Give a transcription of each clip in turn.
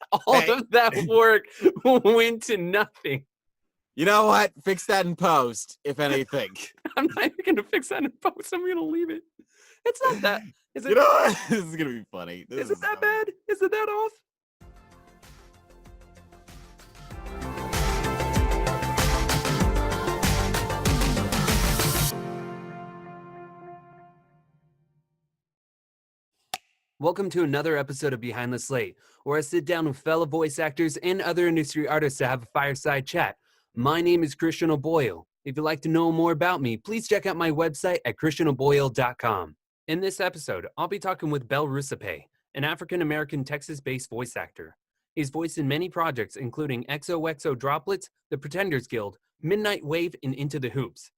All Hey. of that work went to nothing. You know what? Fix that in post, if anything. I'm not even gonna fix that in post. I'm gonna leave it. It's not that. Is You it? know what? This is gonna be funny. Is it that bad? Is it that off? Welcome to another episode of Behind the Slate, where I sit down with fellow voice actors and other industry artists to have a fireside chat. My name is Christian O'Boyle. If you'd like to know more about me, please check out my website at christianoboyle.com. In this episode, I'll be talking with Bel Ruspae, an African-American Texas-based voice actor. He's voiced in many projects, including XOXO Droplets, The Pretenders Guild, Midnight Wave, and Into the Hoops,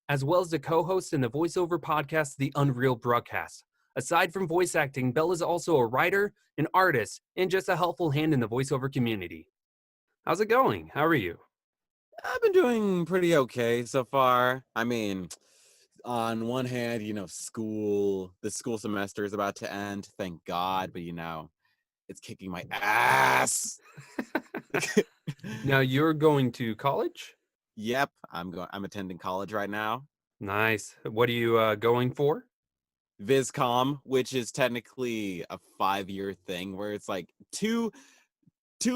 as well as the co-host in the voiceover podcast, The Unreal Broadcast. Aside from voice acting, Bel is also a writer, an artist, and just a helpful hand in the voiceover community. How's it going? How are you? I've been doing pretty okay so far. I mean, on one hand, the school semester is about to end, thank God, but it's kicking my ass. Now you're going to college? Yep, I'm attending college right now. Nice. What are you going for? VisCom, which is technically a 5-year thing where it's like two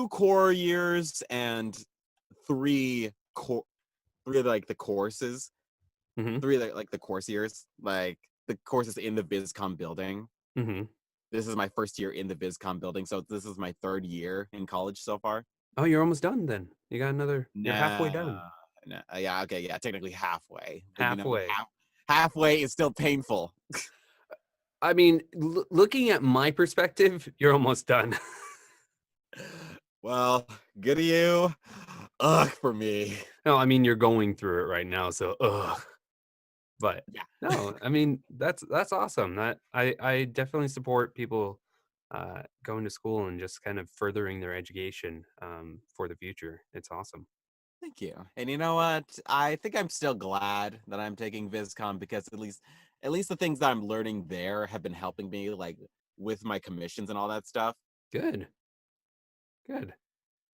core years and three like the courses. Mm-hmm. Three like the course years, like the courses in the VisCom building. Mm-hmm. This is my first year in the VisCom building, so this is my 3rd year in college so far. Oh, you're almost done then. You're halfway done. No, yeah, okay, yeah, technically halfway. But Halfway. halfway is still painful. I mean, looking at my perspective, you're almost done. Well, good to you. Ugh, for me. No, I mean, you're going through it right now, so ugh. But Yeah. no, I mean, that's awesome. I definitely support people going to school and just kind of furthering their education for the future. It's awesome. Thank you. And you know what? I think I'm still glad that I'm taking VisCom because at least the things that I'm learning there have been helping me, like with my commissions and all that stuff. Good.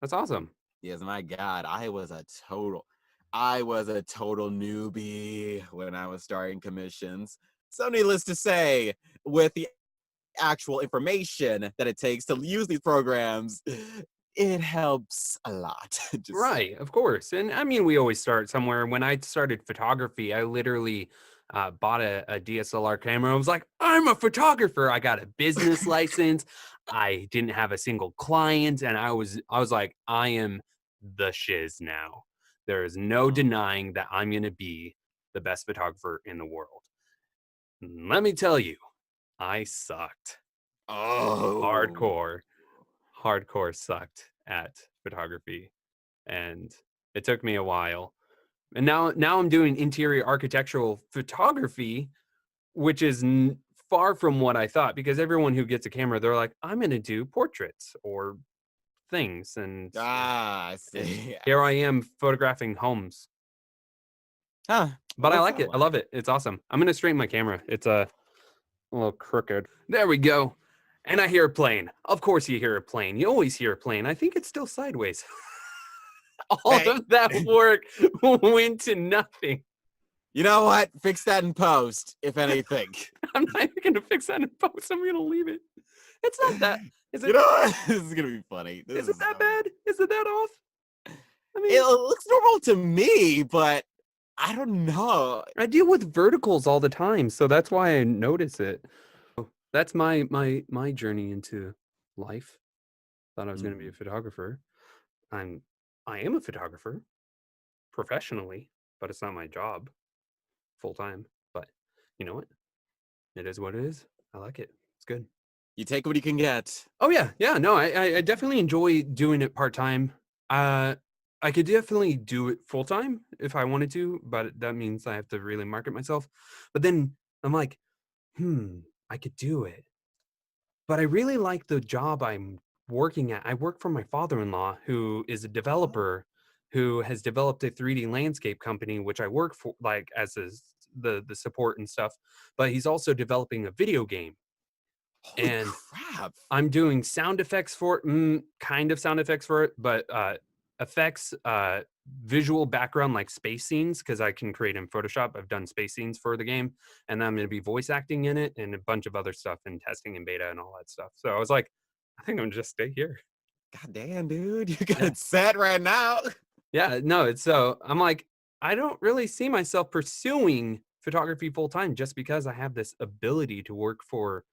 That's awesome. Yes, my God, I was a total newbie when I was starting commissions. So needless to say, with the actual information that it takes to use these programs, it helps a lot. Right, of course. And I mean, we always start somewhere. When I started photography, I literally bought a DSLR camera. I was like, I'm a photographer. I got a business license. I didn't have a single client, and I was like, I am the shiz now. There is no denying that I'm going to be the best photographer in the world. Let me tell you, I sucked. Oh, Hardcore sucked at photography. And it took me a while. And now I'm doing interior architectural photography, which is far from what I thought, because everyone who gets a camera, they're like, I'm going to do portraits or things. And I see. here I am photographing homes. Huh. But I like it. I love it. It's awesome. I'm going to straighten my camera. It's a little crooked. There we go. And I hear a plane. Of course you hear a plane. You always hear a plane. I think it's still sideways. All of that work went to nothing. You know what? Fix that in post, if anything. I'm not even gonna fix that in post. I'm gonna leave it. It's not that. Is it? You know what? This is gonna be funny. Is it that bad? Is it that off? I mean, it looks normal to me, but I don't know. I deal with verticals all the time, so that's why I notice it. That's my journey into life. Thought I was gonna be a photographer. I am a photographer professionally, but it's not my job full time. But you know what? It is what it is. I like it. It's good. You take what you can get. Oh yeah. No, I definitely enjoy doing it part time. I could definitely do it full time if I wanted to, but that means I have to really market myself. But then I'm like, I could do it. But I really like the job I'm working at. I work for my father-in-law, who is a developer who has developed a 3D landscape company, which I work for, like as the support and stuff. But he's also developing a video game. Holy and crap. I'm doing sound effects for it, kind of sound effects for it, but effects, visual background like space scenes because I can create in Photoshop. I've done space scenes for the game, and then I'm going to be voice acting in it and a bunch of other stuff and testing and beta and all that stuff. So I was like, I think I'm gonna just stay here. God damn, dude. You got Yeah, it set right now. yeah. No, it's so I'm like, I don't really see myself pursuing photography full time just because I have this ability to work for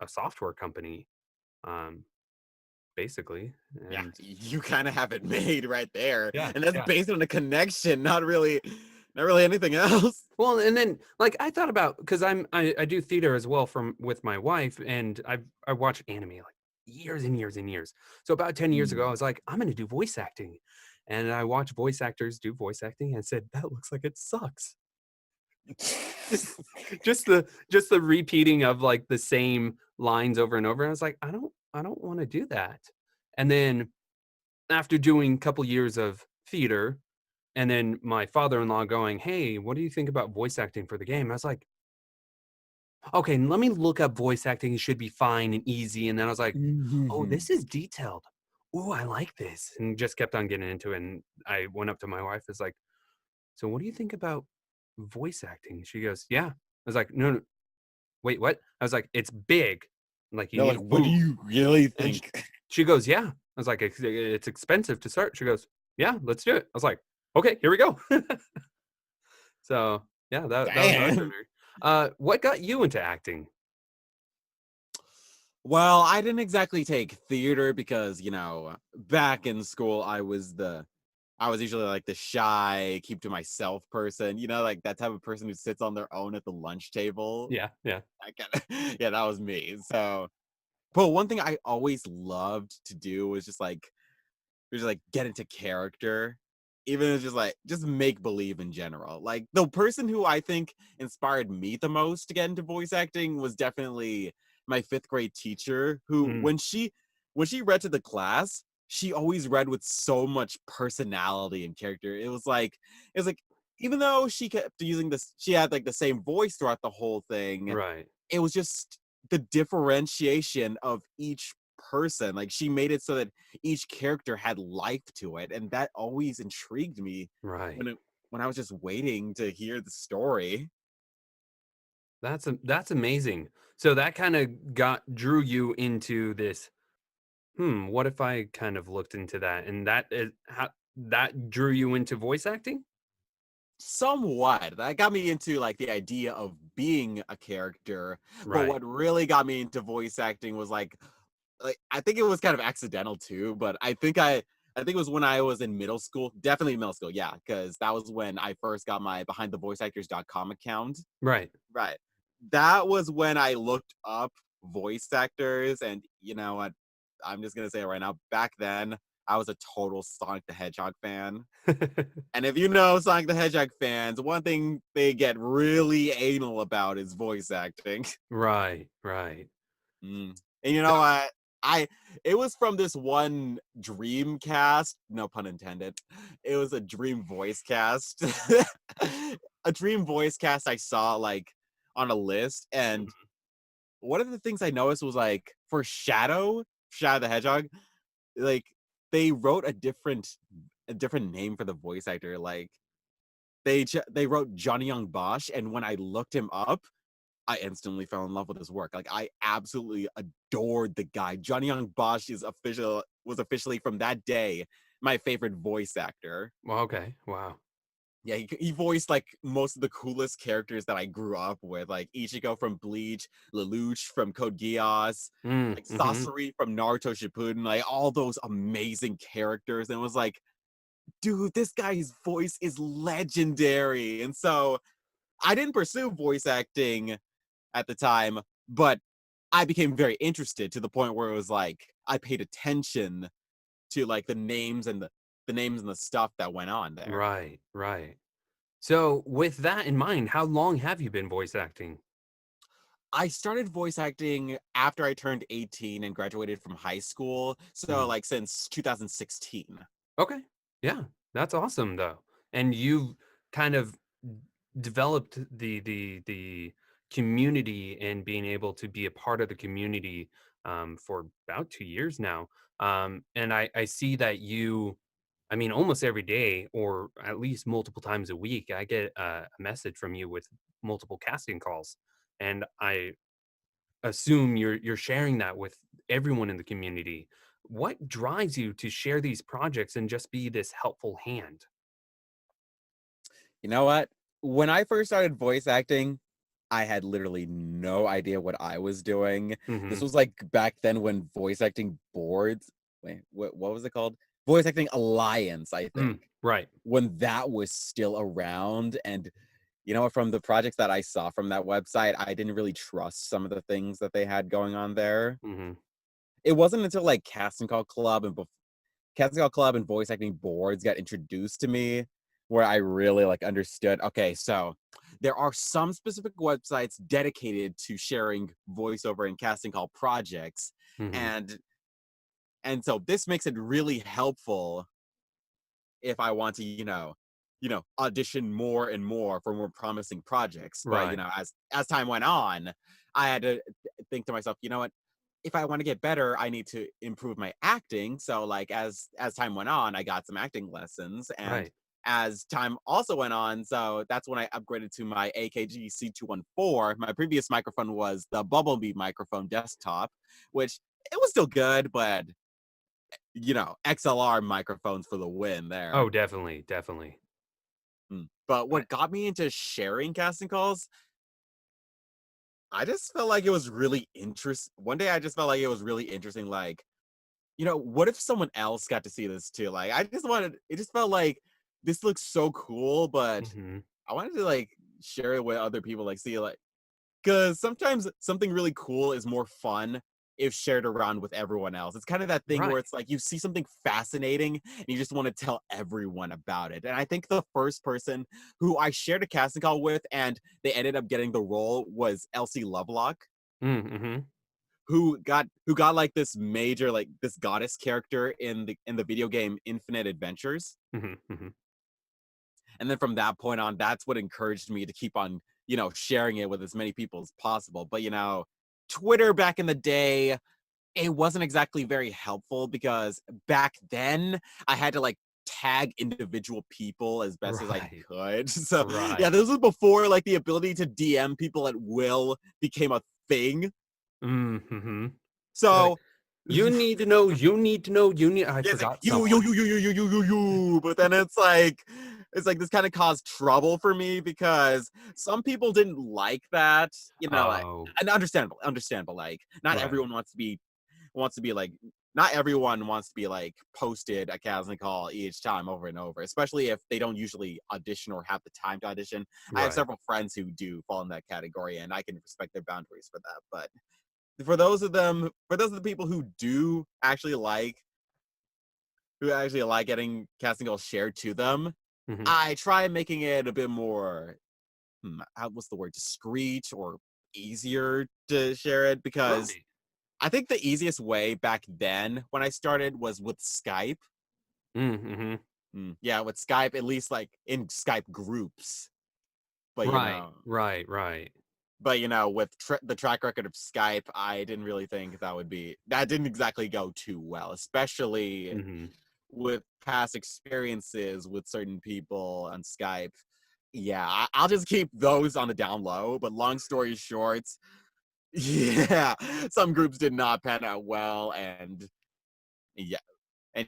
a software company. Um, basically. Yeah, And you kind of have it made right there. yeah, And that's yeah. based on a connection, not really anything else. Well, and then like I thought about because I do theater as well from with my wife, and I watched anime like years and years and years. So about 10 years ago, I Mm. was like, I'm gonna do voice acting. And I watched voice actors do voice acting and said, that looks like it sucks. Just just the repeating of like the same lines over and over. And I was like, I don't want to do that. And then after doing a couple years of theater, and then my father-in-law going, "Hey, what do you think about voice acting for the game?" I was like, "Okay, let me look up voice acting. It should be fine and easy." And then I was like, "Oh, Mhm. this is detailed. Oh, I like this." And just kept on getting into it. And I went up to my wife. It's like, "So, what do you think about voice acting?" She goes, "Yeah." I was like, "No, no, wait, what?" I was like, "It's big. Like you They're need like, to what do move." you really And sh think? she goes, "Yeah." I was like, It's expensive to start." She goes, "Yeah, let's do it." I was like, "Okay, here we go." So, yeah, that was our Damn. turner. What got you into acting? Well, I didn't exactly take theater because, back in school, I was usually like the shy, keep to myself person, like that type of person who sits on their own at the lunch table. Yeah, yeah. I kinda, yeah, that was me. So, but one thing I always loved to do was just like get into character, even if it's just make believe in general. Like the person who I think inspired me the most to get into voice acting was definitely my fifth grade teacher, who Mm, when she read to the class, she always read with so much personality and character. It was like even though she kept using this, she had like the same voice throughout the whole thing. right, It was just the differentiation of each person. Like she made it so that each character had life to it, and that always intrigued me right. when it when I was just waiting to hear the story. That's amazing. So that kinda drew you into this, what if I kind of looked into that? And that is how that drew you into voice acting? Somewhat. That got me into like the idea of being a character, but Right, what really got me into voice acting was like I think it was kind of accidental too, but I think it was when I was in middle school, definitely middle school, yeah, because that was when I first got my behindthevoiceactors.com account. right. Right. That was when I looked up voice actors, and you know what? I'm just gonna say it right now. Back then, I was a total Sonic the Hedgehog fan. And if you know Sonic the Hedgehog fans, one thing they get really anal about is voice acting. Right, right. Mm. And you So know what? I It was from this one Dreamcast, no pun intended. It was a dream voice cast. A dream voice cast I saw like on a list. And mhm, one of the things I noticed was like for Shadow the Hedgehog, like they wrote a different name for the voice actor. Like they wrote Johnny Young Bosch, and when I looked him up, I instantly fell in love with his work. Like I absolutely adored the guy. Johnny Young Bosch was officially from that day my favorite voice actor. well, okay, wow. Yeah, he voiced like most of the coolest characters that I grew up with, like Ichigo from Bleach, Lelouch from Code Geass, like Mhm. Sasori from Naruto Shippuden, like all those amazing characters. And it was like, dude, this guy's voice is legendary. And so I didn't pursue voice acting at the time, but I became very interested to the point where it was like I paid attention to like the names and the stuff that went on there. Right, right. So, with that in mind, how long have you been voice acting? I started voice acting after I turned 18 and graduated from high school, so Mhm. like since 2016. Okay. Yeah, that's awesome though. And you've kind of developed the community and being able to be a part of the community for about 2 years now. And I see that I mean, almost every day or at least multiple times a week, I get a message from you with multiple casting calls. And I assume you're sharing that with everyone in the community. What drives you to share these projects and just be this helpful hand? You know what? When I first started voice acting, I had literally no idea what I was doing. This Hmm. was like back then when voice acting boards, wait, what was it called? Voice Acting Alliance, I Mm, think. right. When that was still around. And you know what, from the projects that I saw from that website, I didn't really trust some of the things that they had going on there. Hmm. It wasn't until like Casting Call Club and voice acting boards got introduced to me where I really like understood, okay, so there are some specific websites dedicated to sharing voiceover and casting call projects. Hmm. And so this makes it really helpful if I want to, audition more and more for more promising projects. But Right. as time went on, I had to think to myself, you know what? If I want to get better, I need to improve my acting. So like as time went on, I got some acting lessons, and Right. as time also went on, so that's when I upgraded to my AKG C214. My previous microphone was the Bumblebee microphone desktop, which it was still good, but XLR microphones for the win Oh, there. definitely, definitely. But I, what got me into sharing casting calls, I just felt like it was really interesting. One day I just felt like it was really interesting. Like, what if someone else got to see this too? Like, it just felt like this looks so cool, but mhm. I wanted to like share it with other people, like, see, like, because sometimes something really cool is more fun if shared around with everyone else. It's kind of that thing where Right. it's like you see something fascinating and you just want to tell everyone about it. And I think the first person who I shared a casting call with and they ended up getting the role was Elsie Lovelock, Mm-hmm. who got like this major, like this goddess character in the video game Infinite Adventures. Hmm. Hmm. And then from that point on, that's what encouraged me to keep on, sharing it with as many people as possible. But, Twitter back in the day, it wasn't exactly very helpful because back then I had to like tag individual people as best as I Right. could. So, yeah, Right. this was before like the ability to DM people at will became a thing. Mm-hmm. Like, So, you need to know, you need to know, you need, I yeah, it's like forgot someone. you. But then it's like this kind of caused trouble for me because some people didn't like that. Oh, And understandable. Like, not right. everyone wants to be like. Not everyone wants to be like posted a casting call each time over and over, especially if they don't usually audition or have the time to audition. I have Right. several friends who do fall in that category, and I can respect their boundaries for that. But for those of the people who actually like getting casting calls shared to them, Hmm. I try making it a bit more, what's the word, discreet or easier to share it, because Right. I think the easiest way back then when I started was with Skype. Mm-hmm. Yeah, with Skype, at least like in Skype groups. But Right. Right. Right. with the track record of Skype, I didn't really think that didn't exactly go too well, especially Hmm. with past experiences with certain people on Skype. Yeah, I'll just keep those on the down low. But long story short, yeah, some groups did not pan out well, yeah, and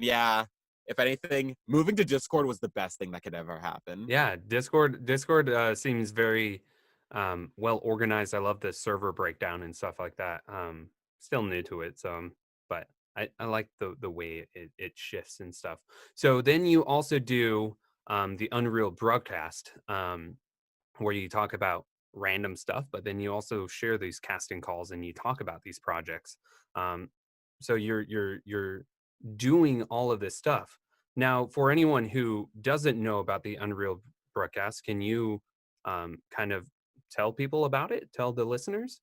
if anything, moving to Discord was the best thing that could ever happen. Yeah, Discord seems very well organized. I love the server breakdown and stuff like that. Still new to it, so but I like the way it shifts and stuff. So then you also do the Unreal broadcast, where you talk about random stuff, but then you also share these casting calls and you talk about these projects. Um, so you're doing all of this stuff. Now, for anyone who doesn't know about the Unreal broadcast, can you kind of tell people about it? Tell the listeners?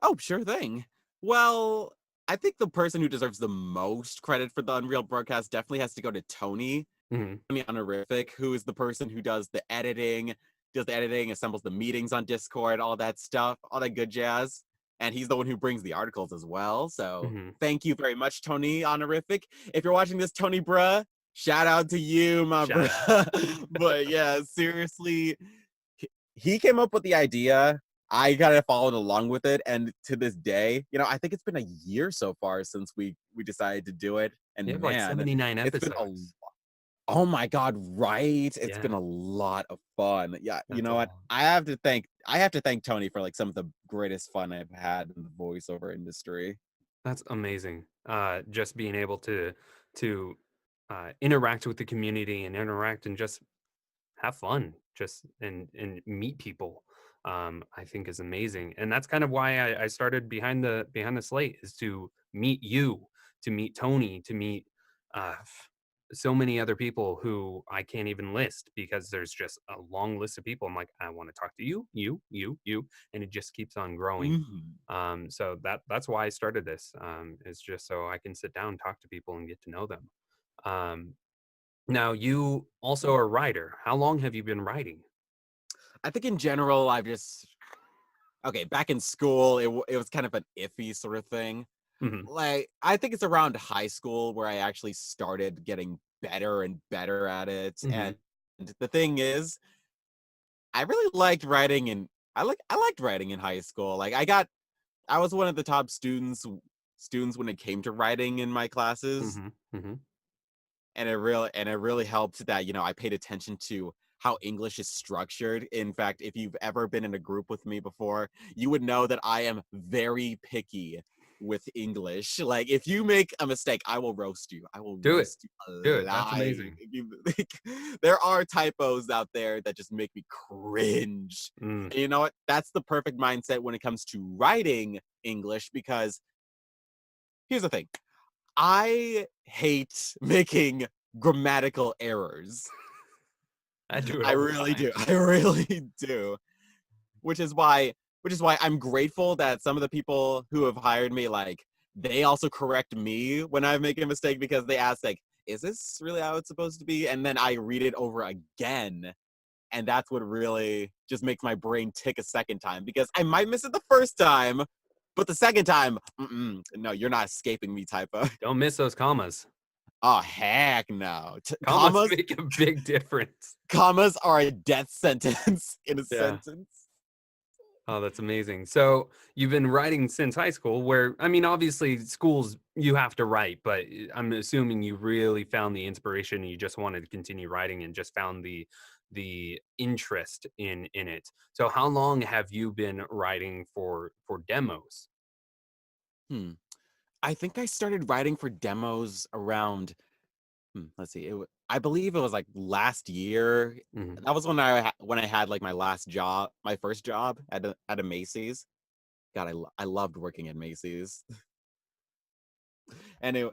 Oh, sure thing. Well, I think the person who deserves the most credit for the Unreal broadcast definitely has to go to Tony. Hmm. Tony Honorific, who is the person who does the editing, does the editing, assembles the meetings on Discord, all that stuff, all that good jazz. And he's the one who brings the articles as well. So Hmm. thank you very much, Tony Honorific. If you're watching this, Tony bruh, shout out to you, my Shout out. bruh. But yeah, seriously, he came up with the idea. I kind of followed along with it, and to this day, I think it's been a year so far since we decided to do it. You And have like man, 79 it's been episodes. oh my god, right? It's been Yeah, a lot of fun. Yeah, you that's a know what? lot. I have to thank Tony for like some of the greatest fun I've had in the voiceover industry. That's amazing. Just being able to interact with the community and interact and just have fun, just and meet people. I think is amazing, and that's kind of why I started behind the slate is to meet you, to meet Tony, to meet so many other people who I can't even list because there's just a long list of people. I'm like, I want to talk to you, and it just keeps on growing. Mhm. So that's why I started this. Is just so I can sit down, and talk to people, and get to know them. Um, Now you also are a writer. How long have you been writing? I think in general, I've just okay. Back in school, it was kind of an iffy sort of thing. Mhm, Like I think it's around high school where I actually started getting better and better at it. mhm. And the thing is, I really liked writing, and I liked writing in high school. Like I was one of the top students when it came to writing in my classes, Mhm, mhm. and it really helped that I paid attention to how English is structured. In fact, if you've ever been in a group with me before, you would know that I am very picky with English. Like if you make a mistake, I will roast you. I will Do it. roast you Do it. That's alive. amazing. If you, like, there are typos out there that just make me cringe. Mm. And you know what? That's the perfect mindset when it comes to writing English because here's the thing. I hate making grammatical errors. I do it I all the really time. do. I really do. Which is why I'm grateful that some of the people who have hired me, like, they also correct me when I make a mistake because they ask, like, is this really how it's supposed to be? And then I read it over again. And that's what really just makes my brain tick a second time because I might miss it the first time, but the second time, no, you're not escaping me, typo. Don't miss those commas. Oh heck no. Commas make a big difference. Commas are a death sentence in a Yeah. sentence. Oh, that's amazing. So you've been writing since high school, where I mean, obviously, schools you have to write, but I'm assuming you really found the inspiration and you just wanted to continue writing and just found the interest in it. So how long have you been writing for demos? Hmm. I think I started writing for demos around let's see. I believe it was like last year. Mhm. That was when I had like my last job, my first job at a Macy's. God, I loved working at Macy's. Anyway,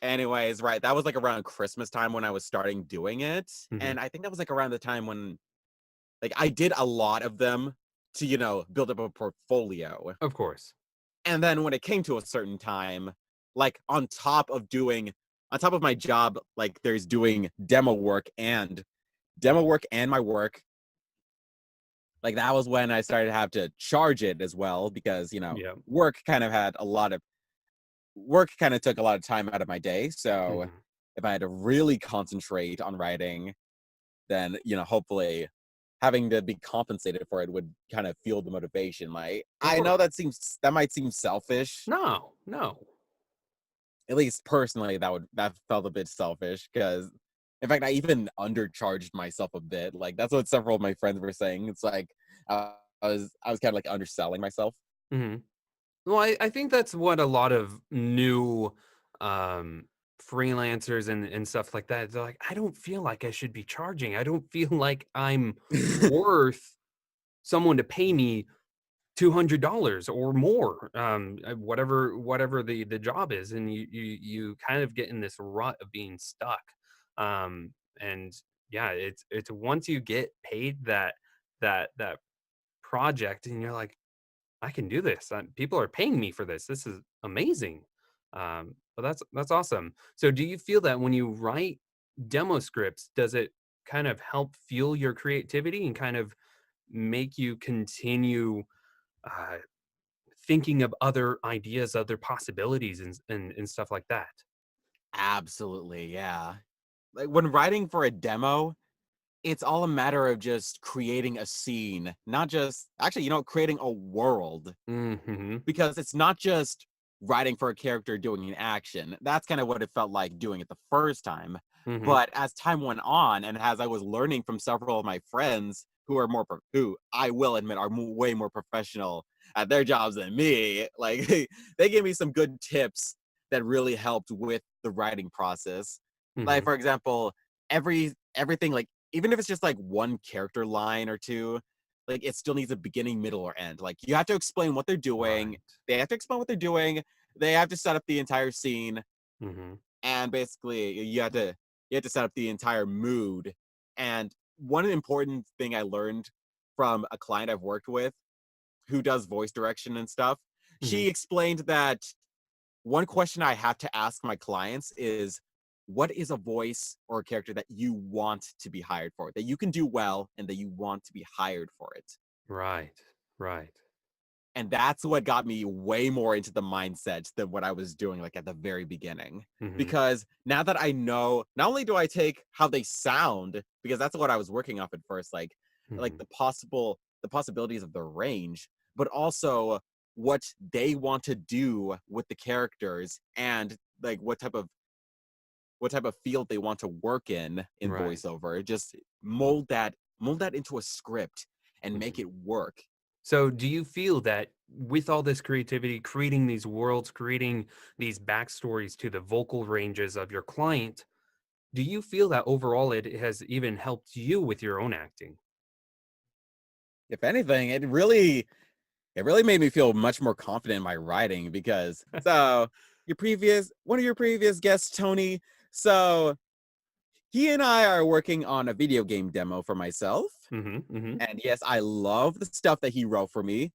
anyways, right. That was like around Christmas time when I was starting doing it. Mhm. And I think that was like around the time when like I did a lot of them to, build up a portfolio. Of course. And then when it came to a certain time, like on top of my job, like there's doing demo work and my work. Like that was when I started to have to charge it as well because, Yeah. work kind of had a lot of work kind of took a lot of time out of my day. So Mhm. if I had to really concentrate on writing, then, hopefully having to be compensated for it would kind of fuel the motivation. Like Of I know course. that might seem selfish. No, no. At least personally, that felt a bit selfish because in fact I even undercharged myself a bit. Like that's what several of my friends were saying. It's like I was kind of like underselling myself. Mhm. Well, I think that's what a lot of new um, freelancers and stuff like that. They're like, I don't feel like I should be charging. I don't feel like I'm worth someone to pay me $200 or more, whatever the job is, and you kind of get in this rut of being stuck. And yeah, it's once you get paid that project, and you're like, I can do this. People are paying me for this. This is amazing. But that's awesome. So, do you feel that when you write demo scripts, does it kind of help fuel your creativity and kind of make you continue uh, thinking of other ideas, other possibilities, and stuff like that. Absolutely, yeah. Like when writing for a demo, it's all a matter of just creating a scene, not just actually, creating a world. Mm-hmm. Because it's not just writing for a character doing an action. That's kind of what it felt like doing it the first time. Mm-hmm. But as time went on, and as I was learning from several of my friends who are who I will admit are way more professional at their jobs than me, like they gave me some good tips that really helped with the writing process. Like Mm-hmm. for example, everything, like even if it's just like one character line or two, like it still needs a beginning, middle, or end. Like you have to explain what they're doing. Right. They have to explain what they're doing. They have to set up the entire scene, Mm-hmm. and basically you have to set up the entire mood. And one important thing I learned from a client I've worked with who does voice direction and stuff, Mm-hmm. she explained that one question I have to ask my clients is, what is a voice or a character that you want to be hired for, that you can do well and that you want to be hired for it? Right. Right. And that's what got me way more into the mindset than what I was doing like at the very beginning. Mm-hmm. Because now that I know, not only do I take how they sound, because that's what I was working off at first, like Mm-hmm. the possibilities of their range, but also what they want to do with the characters, and like what type of field they want to work in Right. voiceover. Just mold that into a script and Mm-hmm. make it work. So, do you feel that with all this creativity, creating these worlds, creating these backstories to the vocal ranges of your client, do you feel that overall it has even helped you with your own acting? If anything, it really made me feel much more confident in my writing, because so one of your previous guests, Tony, so he and I are working on a video game demo for myself. Mm-hmm. Mm-hmm. And yes, I love the stuff that he wrote for me.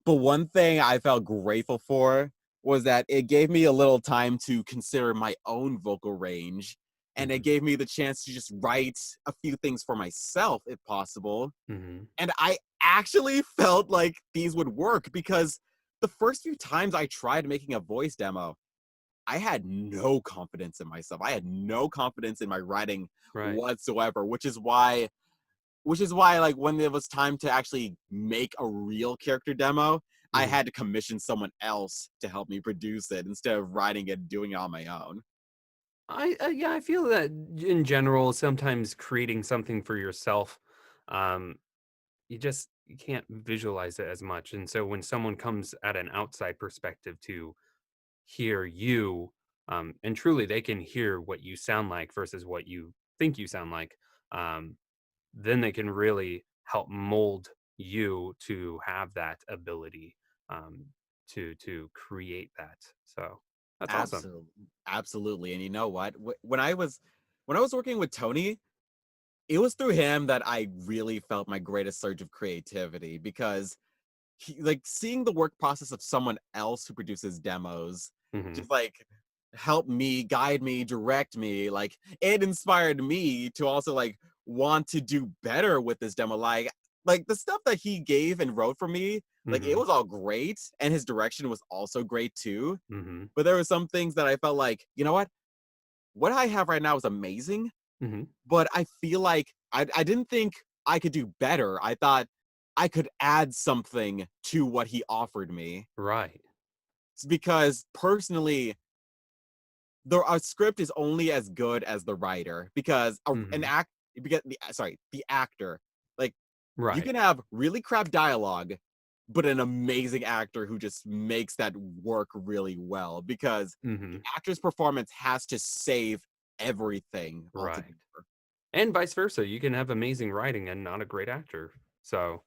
But one thing I felt grateful for was that it gave me a little time to consider my own vocal range. And it Mm-hmm. gave me the chance to just write a few things for myself, if possible. Mm-hmm. And I actually felt like these would work, because the first few times I tried making a voice demo, I had no confidence in myself. I had no confidence in my writing Right. whatsoever, which is why like when it was time to actually make a real character demo, I Mm-hmm. had to commission someone else to help me produce it instead of writing it and doing it on my own. Yeah, I feel that in general, sometimes creating something for yourself, um, you can't visualize it as much, and so when someone comes at an outside perspective to hear you, and truly they can hear what you sound like versus what you think you sound like, um, then they can really help mold you to have that ability, um, to create that. So that's awesome. Absolutely. And you know what? When I was working with Tony, it was through him that I really felt my greatest surge of creativity, because like seeing the work process of someone else who produces demos Hmm. just like help me, guide me, direct me, like it inspired me to also like want to do better with this demo. Like the stuff that he gave and wrote for me, like it Hmm. was all great, and his direction was also great too. Hmm. But there were some things that I felt like, you know what I have right now is amazing, Hmm. but I feel like I didn't think I could do better. I thought I could add something to what he offered me. Right. It's because personally, a script is only as good as the writer, because an Hmm. act because the actor, like you Right. can have really crap dialogue, but an amazing actor who just makes that work really well, because the Hmm. actor's performance has to save everything Right. altogether. And vice versa. You can have amazing writing and not a great actor. So,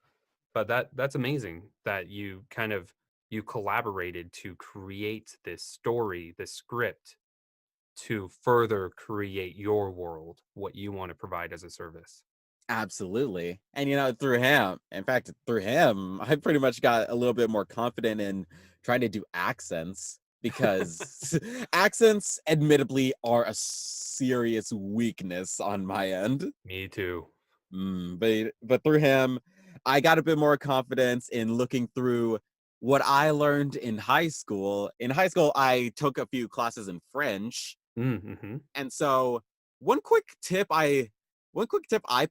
but that's amazing that you collaborated to create this story, this script to further create your world, what you want to provide as a service. Absolutely. And through him, I pretty much got a little bit more confident in trying to do accents, because accents admittedly are a serious weakness on my end. I got a bit more confidence in looking through what I learned in high school. In high school, I took a few classes in French. Mm-hmm. And so one quick tip I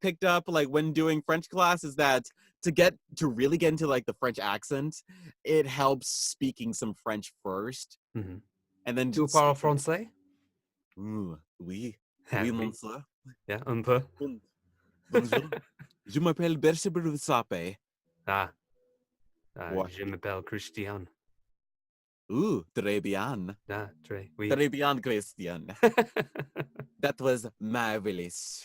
picked up like when doing French class is that to really get into like the French accent, it helps speaking some French first Mm-hmm. and then Tu parles speaking. français? Ooh, oui, Ah, oui, oui. monsieur. Yeah, un peu. Bonjour. Je m'appelle Bel Ruspae. Ah, What? je m'appelle Christian. Ooh, très bien. Ah, très, oui. Très bien, Christian. That was marvelous.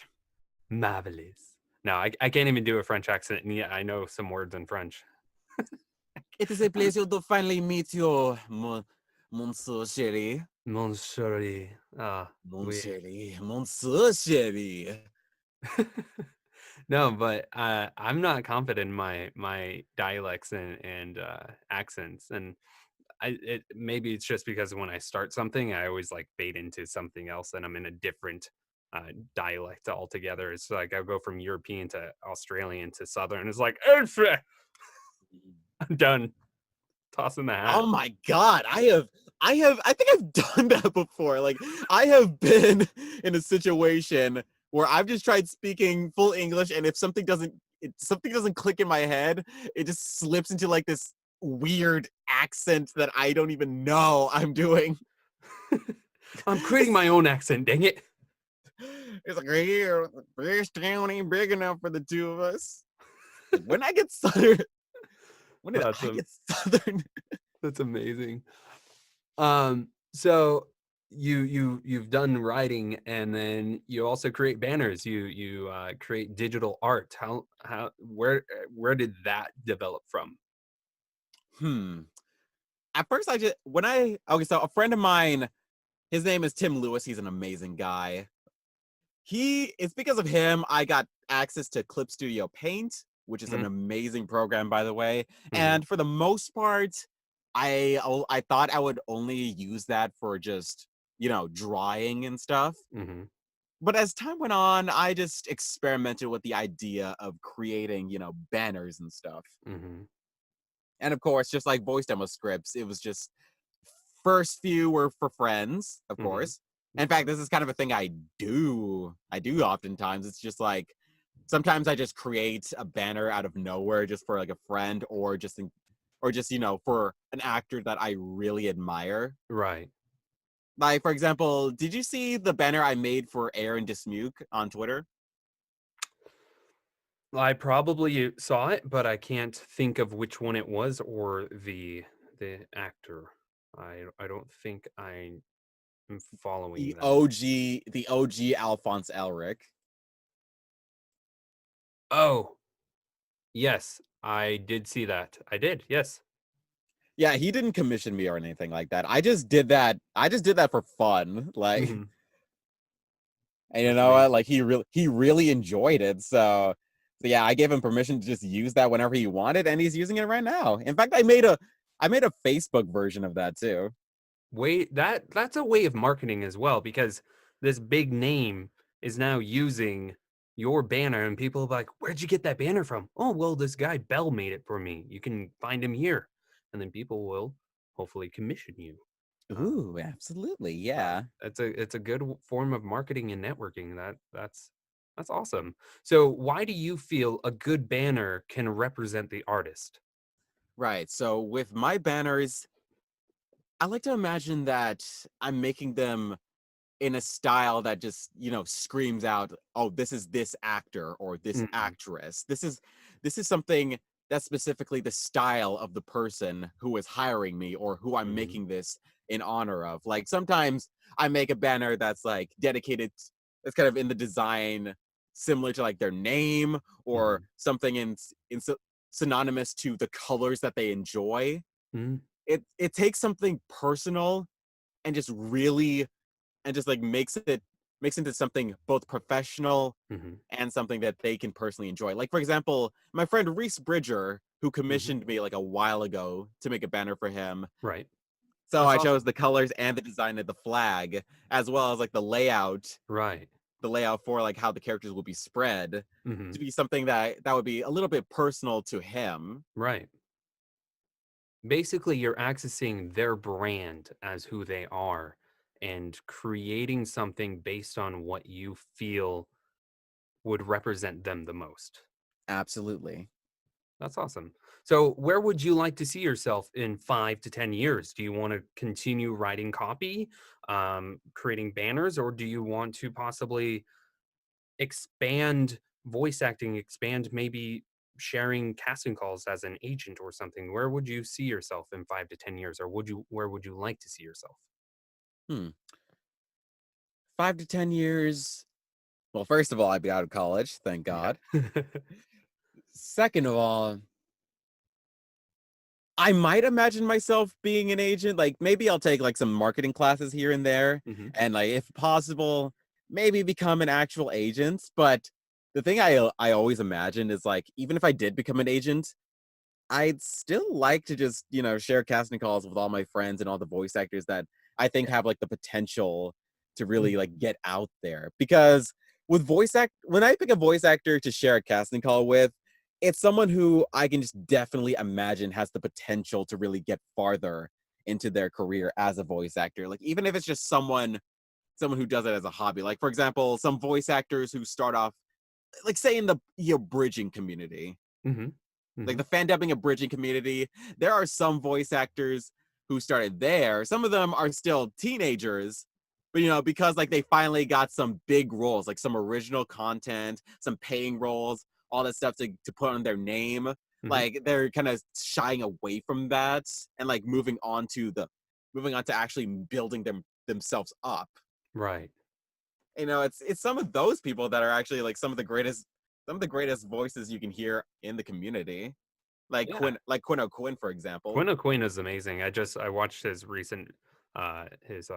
Marvelous. No, I can't even do a French accent, and yet I know some words in French. It is a pleasure to finally meet you, Monsieur Chéri. Mon chéri. Ah, Mon oui. chéri. Monsieur Chéri. No, but I'm not confident in my dialects and accents, and maybe it's just because when I start something, I always like fade into something else, and I'm in a different dialect altogether. It's like I'll go from European to Australian to Southern. It's like I'm done tossing the hat. Oh my god, I think I've done that before. Like I have been in a situation where I've just tried speaking full English and if something doesn't click in my head, it just slips into like this weird accent that I don't even know I'm doing. I'm creating my own accent. Dang it! It's like right here, this town ain't big enough for the two of us. Like, when I get southern, when did That's I get southern? that's amazing. So you've done writing, and then you also create banners. You create digital art. How where did that develop from? Hmm. At first, so a friend of mine, his name is Tim Lewis. He's an amazing guy. It's because of him I got access to Clip Studio Paint, which is an Mm-hmm. amazing program, by the way. Mm-hmm. And for the most part, I thought I would only use that for just drawing and stuff. Mm-hmm. But as time went on, I just experimented with the idea of creating banners and stuff. Mm-hmm. And of course, just like voice demo scripts, it was just first few were for friends, of Mm-hmm. course. In fact, this is kind of a thing I do. I do oftentimes. It's just like sometimes I just create a banner out of nowhere just for like a friend or just for an actor that I really admire. Right. Like for example, did you see the banner I made for Aaron Dismuke on Twitter? I probably saw it, but I can't think of which one it was or the actor. I don't think I am following them. The OG Alphonse Elric. Oh, yes, I did see that. I did. Yes. Yeah, he didn't commission me or anything like that. I just did that. I just did that for fun. Like, Mm-hmm. and you That's know what? amazing. Like he really enjoyed it. So yeah, I gave him permission to just use that whenever he wanted, and he's using it right now. In fact, I made a Facebook version of that too. Wait, that's a way of marketing as well, because this big name is now using your banner, and people are like, "Where'd you get that banner from?" Oh, well, this guy Bell made it for me. You can find him here, and then people will hopefully commission you. Uh, Ooh, absolutely. Yeah. it's a good form of marketing and networking. That's awesome. So, why do you feel a good banner can represent the artist? Right. So with my banners, I like to imagine that I'm making them in a style that just screams out, oh, this is this actor or this Mm-hmm. actress. This is something that's specifically the style of the person who is hiring me or who I'm Mm-hmm. making this in honor of. Like sometimes I make a banner that's like dedicated, that's kind of in the design similar to like their name or something synonymous to the colors that they enjoy. Mm-hmm. It takes something personal and just really and just like makes into something both professional Mm-hmm. and something that they can personally enjoy. Like for example, my friend Reese Bridger, who Mm-hmm. commissioned me like a while ago to make a banner for him. Right. So That's I chose awesome. the colors and the design of the flag, as well as like the layout. Right. the layout for like how the characters will be spread Hmm. to be something that would be a little bit personal to him. Right. Basically, you're accessing their brand as who they are and creating something based on what you feel would represent them the most. Absolutely. That's awesome. So, where would you like to see yourself in 5 to 10 years? Do you want to continue writing copy, creating banners, or do you want to possibly expand voice acting, expand maybe sharing casting calls as an agent or something? Where would you see yourself in 5 to 10 years, or where would you like to see yourself? Hmm. 5 to 10 years. Well, first of all, I'd be out of college, thank Yeah. God. Second of all, I might imagine myself being an agent. Like maybe I'll take like some marketing classes here and there, Hmm. and like if possible, maybe become an actual agent. But the thing I always imagine is like even if I did become an agent, I'd still like to just, share casting calls with all my friends and all the voice actors that I think Yeah. have like the potential to really Mhm. like get out there. Because with when I pick a voice actor to share a casting call with, it's someone who I can just definitely imagine has the potential to really get farther into their career as a voice actor. Like even if it's just someone who does it as a hobby. Like for example, some voice actors who start off like say in the bridging community, Mhm. like Mhm. the fan dubbing and bridging community, there are some voice actors who started there. Some of them are still teenagers, but because like they finally got some big roles, like some original content, some paying roles, all that stuff to put on their name. Mhm. Like they're kind of shying away from that and like moving on to actually building themselves up. Right. It's some of those people that are actually like some of the greatest voices you can hear in the community. Yeah. Quinn O'Quinn, for example. Quinn O'Quinn is amazing. I watched his recent his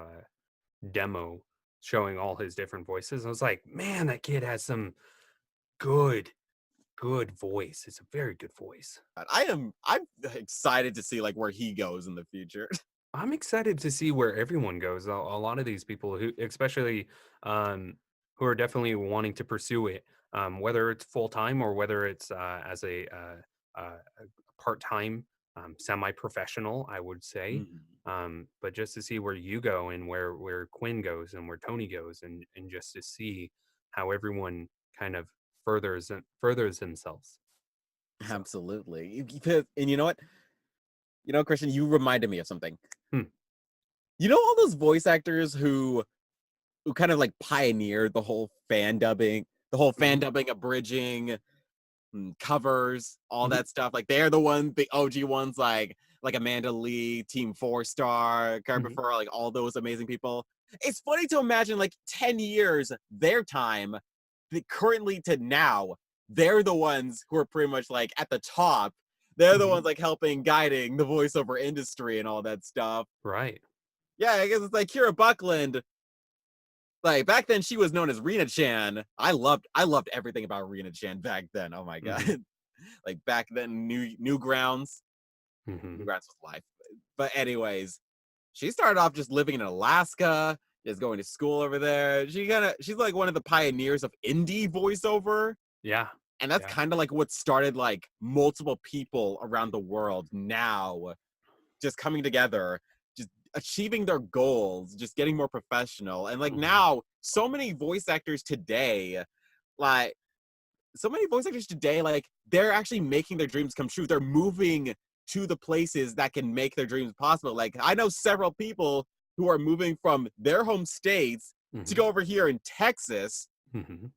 demo showing all his different voices. I was like, man, that kid has some good, good voice. It's a very good voice. I'm excited to see like where he goes in the future. I'm excited to see where everyone goes. A lot of these people who, especially, who are definitely wanting to pursue it, whether it's full time or whether it's as a part time, semi professional, I would say. Mhm. But just to see where you go and where Quinn goes and where Tony goes, and just to see how everyone kind of furthers themselves. So, Absolutely. And you know what? Christian, you reminded me of something. hmm, All those voice actors who kind of like pioneered the whole fan mhm, dubbing, abridging, covers, all mhm, that stuff. Like they're the OG ones, like Amanda Lee, Team Four Star, Carver mhm, Fur, like all those amazing people. It's funny to imagine like 10 years their time, currently to now, they're the ones who are pretty much like at the top. They're the mhm. ones like helping guiding the voiceover industry and all that stuff. Right. Yeah, I guess it's like Kira Buckland. Like back then, she was known as Rena Chan. I loved everything about Rena Chan back then. Oh my god! Hmm. Like back then, Newgrounds, Hmm. Newgrounds was life. But anyways, she started off just living in Alaska, just going to school over there. She's like one of the pioneers of indie voiceover, Yeah. and that's Yeah. kind of like what started like multiple people around the world now just coming together, just achieving their goals, just getting more professional. And like Mhm. now, like so many voice actors today, like they're actually making their dreams come true. They're moving to the places that can make their dreams possible. Like I know several people who are moving from their home states to Mhm. go over here Mhm.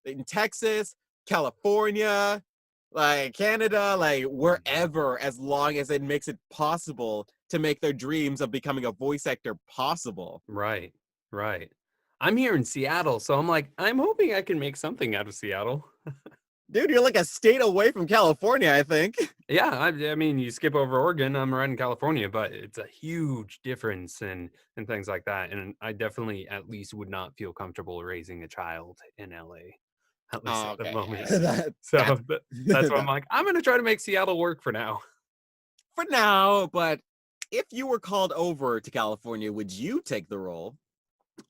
in Texas, California, like Canada, like Mhm. wherever, as long as it makes it possible to make their dreams of becoming a voice actor possible. Right. Right. I'm here in Seattle, so I'm like, I'm hoping I can make something out of Seattle. Dude, you're like a state away from California, I think. Yeah, I mean, you skip over Oregon, I'm right in California, but it's a huge difference and things like that. And I definitely at least would not feel comfortable raising a child in LA, at least Oh, at the okay, moment. yeah. So that's why I'm That like, I'm gonna try to make Seattle work for now. for now, but if you were called over to California, would you take the role?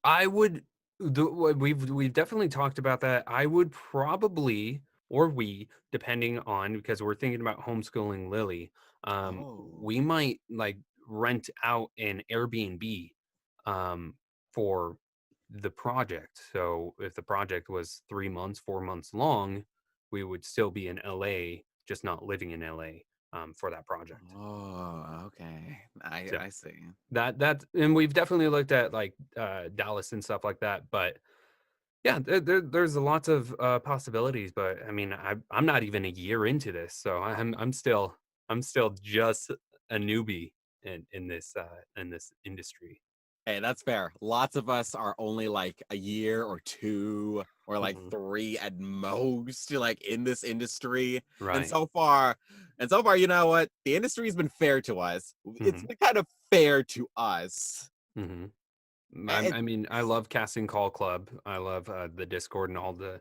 I would We've definitely talked about that. I would probably, or we, depending on, because we're thinking about homeschooling Lily, Oh. we might like rent out an Airbnb um, for the project. So if the project was 3 months, 4 months long, we would still be in LA, just not living in LA for that project. Oh, okay. I So I see. and we've definitely looked at like Dallas and stuff like that, but yeah, there's lots of possibilities, but I mean, I'm not even a year into this, so I'm still just a newbie in this industry. Hey, that's fair. Lots of us are only like a year or two or like Mhm. three at most, like in this industry. And Right. so far, you know what? The industry's been fair to us. It's Hmm. been kind of fair to us. Hmm. Eh, I mean, I love Casting Call Club. I love the Discord and all the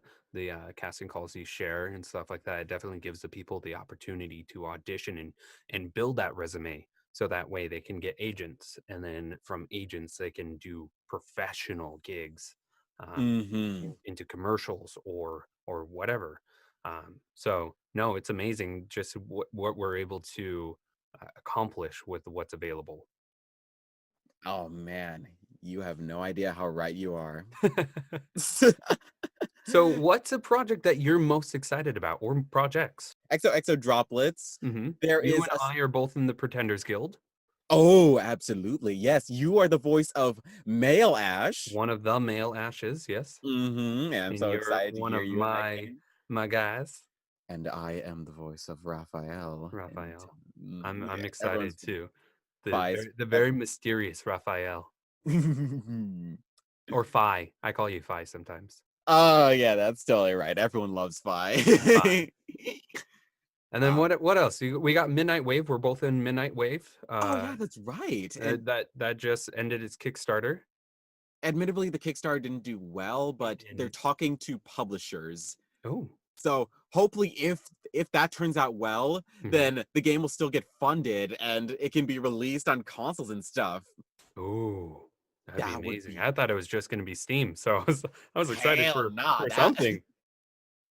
casting calls you share and stuff like that. It definitely gives the people the opportunity to audition and build that resume, so that way they can get agents, and then from agents they can do professional gigs mm-hmm. into commercials or whatever. So no, it's amazing just what we're able to accomplish with what's available. Oh man, you have no idea how right you are. So, what's a project that you're most excited about, or projects? XOXO droplets. Hmm. There You is and a I are both in the Pretenders Guild, Oh, absolutely. Yes, you are the voice of Male Ash. one of the male ashes, yes, And I'm and so you're excited to one hear of you in that my game. my guys, And I am the voice of Raphael. And Raphael. I'm yeah, excited everyone's too. biased. The very mysterious Raphael, or Phi. I call you Phi sometimes. Oh yeah, that's totally right. Everyone loves Phi. Fi. And then what else? We got Midnight Wave. We're both in Midnight Wave. Oh yeah, that's right. And That just ended its Kickstarter. admittedly, the Kickstarter didn't do well, It but they're didn't. talking to publishers. Oh. So hopefully, if that turns out well, Mhm. then the game will still get funded and it can be released on consoles and stuff. Ooh, that'd be That would amazing. be I thought it was just gonna be Steam, so I was excited hell nah. for something.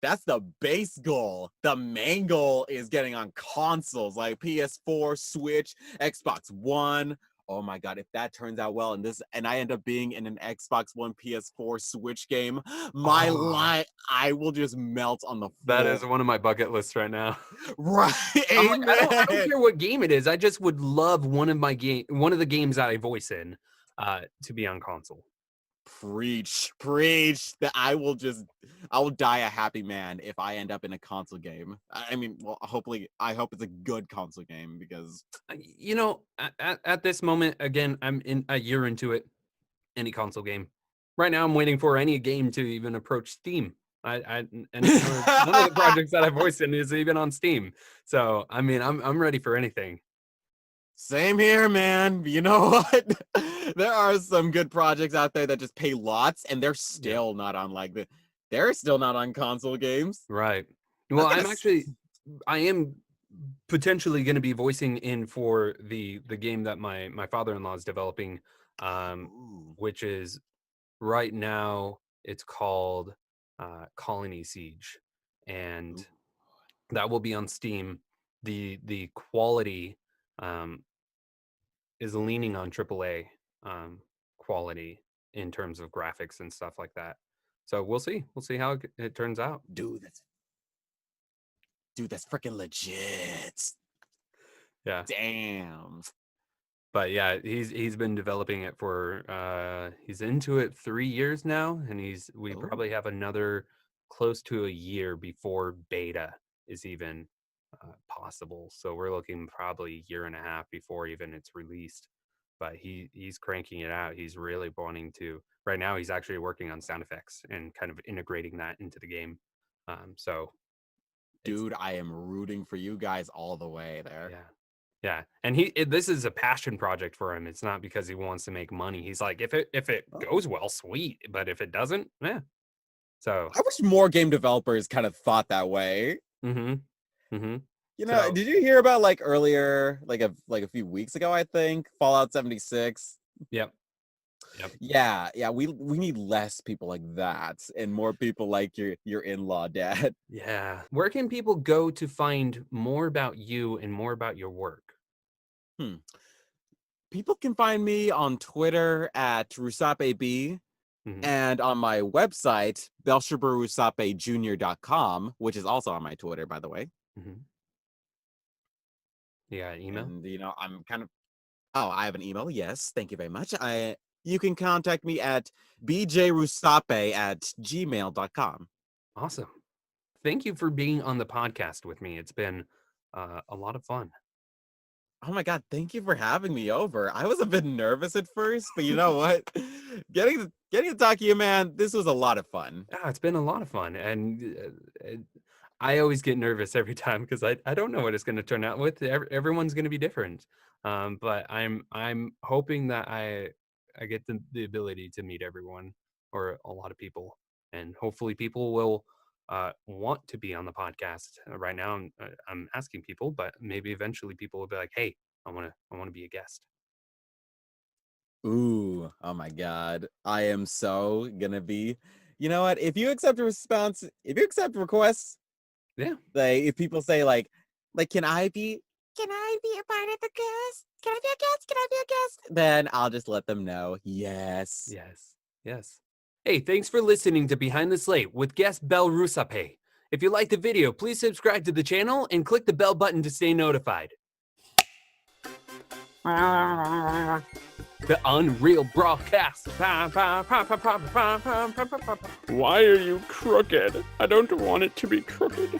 That's the base goal. The main goal is getting on consoles like PS4, Switch, Xbox One. Oh my god, if that turns out well and I end up being in an Xbox One, PS4, Switch game, my Oh, life, I will just melt on the that floor. is one of my bucket lists right now. Right, I'm like, I don't amen. care what game it is. I just would love one of the games that I voice in, to be on console. Preach that I will die a happy man if I end up in a console game. I mean, well, hopefully, I hope it's a good console game because At this moment, again, I'm in a year into it. Any console game. Right now, I'm waiting for any game to even approach Steam. And none of the projects that I voiced in is even on Steam. So I mean, I'm ready for anything. Same here, man. You know what? There are some good projects out there that just pay lots, and Yeah, they're still not on console games. right. I Well, was gonna. I am potentially going to be voicing in for the game that my father-in-law is developing, um, Ooh, which is right now it's called Colony Siege, and ooh. that will be on Steam. The quality um, is leaning on AAA quality in terms of graphics and stuff like that. So we'll see. We'll see how it turns out. Dude, that's freaking legit. Yeah, Damn. but yeah, he's been developing it for he's into it 3 years now, and we Oh, probably have another close to a year before beta is even possible. So we're looking probably a year and a half before even it's released. But he's cranking it out. He's really wanting to. Right now, he's actually working on sound effects and kind of integrating that into the game. So it's dude, I am rooting for you guys all the way there. yeah. Yeah, and this is a passion project for him. It's not because he wants to make money. He's like, if it Oh. goes well, sweet. But if it doesn't, yeah. So, I wish more game developers kind of thought that way. mm-hmm, mm-hmm. You know, So, did you hear about like earlier, like a few weeks ago, I think, Fallout 76? yep, Yep. Yeah, we need less people like that and more people like your in-law dad. Yeah. Where can people go to find more about you and more about your work? Hmm. People can find me on Twitter at Rusape, Hmm. and on my website, BelShuberRusapeJr.com, which is also on my Twitter, by the way. Hmm. You got an email? And I'm kind of I have an email. Yes, thank you very much. You can contact me at bjrusape@gmail.com. Awesome. Thank you for being on the podcast with me. It's been a lot of fun. Oh my god, thank you for having me over. I was a bit nervous at first, but you know what? Getting to talk to you, man, this was a lot of fun. Yeah, it's been a lot of fun, and I always get nervous every time because I don't know what it's going to turn out with. Everyone's going to be different, but I'm hoping that I get the ability to meet everyone or a lot of people, and hopefully people will want to be on the podcast. Right now, I'm asking people, but maybe eventually people will be like, "Hey, I want to be a guest." Ooh, oh my god. I am so gonna be. You know what? If you accept requests, Yeah. if people say like can I be a part of the guest? Can I be a guest? Can I be a guest? Then I'll just let them know. Yes. Yes. Yes. Hey, thanks for listening to Behind the Slate with guest Bel Ruspae. If you liked the video, please subscribe to the channel and click the bell button to stay notified. The Unreal Broadcast. Why are you crooked? I don't want it to be crooked.